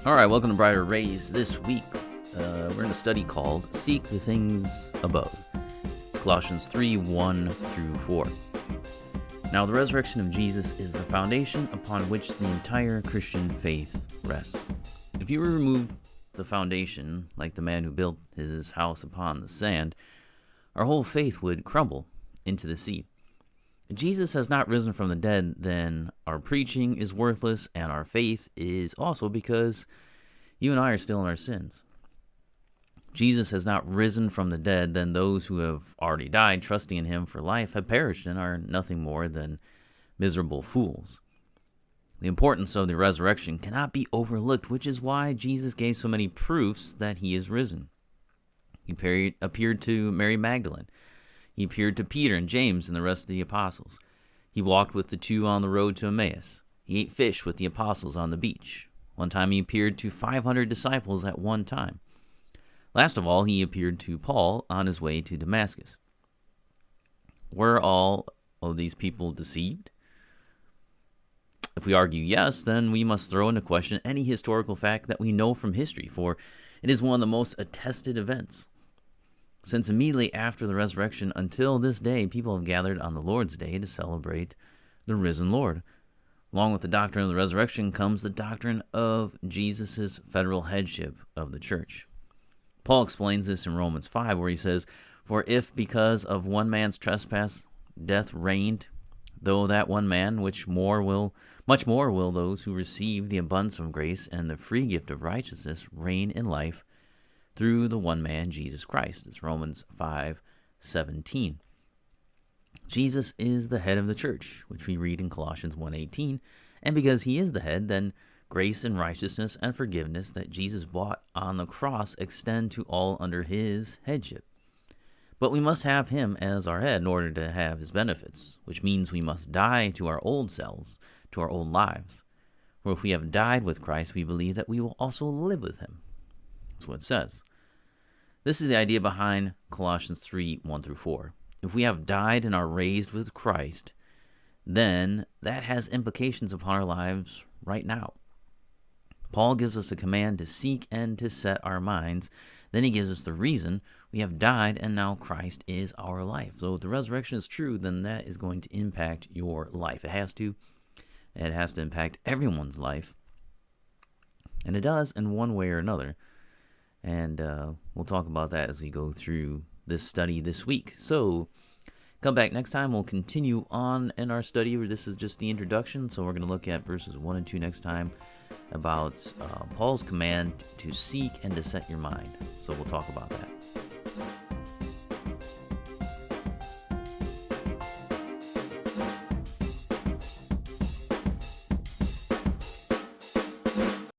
All right, welcome to Brighter Rays. This week, we're in a study called Seek the Things Above. It's Colossians 3, 1 through 4. Now, the resurrection of Jesus is the foundation upon which the entire Christian faith rests. If you remove the foundation, like the man who built his house upon the sand, our whole faith would crumble into the sea. If Jesus has not risen from the dead, then our preaching is worthless, and our faith is also, because you and I are still in our sins. If Jesus has not risen from the dead, then those who have already died, trusting in him for life, have perished and are nothing more than miserable fools. The importance of the resurrection cannot be overlooked, which is why Jesus gave so many proofs that he is risen. He appeared to Mary Magdalene. He appeared to Peter and James and the rest of the apostles. He walked with the two on the road to Emmaus. He ate fish with the apostles on the beach. One time he appeared to 500 disciples at one time. Last of all, he appeared to Paul on his way to Damascus. Were all of these people deceived? If we argue yes, then we must throw into question any historical fact that we know from history, for it is one of the most attested events. Since immediately after the resurrection until this day, people have gathered on the Lord's Day to celebrate the risen Lord. Along with the doctrine of the resurrection comes the doctrine of Jesus' federal headship of the church. Paul explains this in Romans 5, where he says, "For if because of one man's trespass death reigned, though that one man, much more will those who receive the abundance of grace and the free gift of righteousness reign in life through the one man, Jesus Christ." It's Romans 5:17. Jesus is the head of the church, which we read in Colossians 1:18, and because he is the head, then grace and righteousness and forgiveness that Jesus bought on the cross extend to all under his headship. But we must have him as our head in order to have his benefits, which means we must die to our old selves, to our old lives. For if we have died with Christ, we believe that we will also live with him. That's what it says. This is the idea behind Colossians 3, 1 through 4. If we have died and are raised with Christ, then that has implications upon our lives right now. Paul gives us a command to seek and to set our minds. Then he gives us the reason we have died and now Christ is our life. So if the resurrection is true, then that is going to impact your life. It has to. It has to impact everyone's life. And it does in one way or another. And we'll talk about that as we go through this study this week. So come back next time. We'll continue on in our study. This is just the introduction. So we're going to look at verses 1 and 2 next time about Paul's command to seek and to set your mind. So we'll talk about that.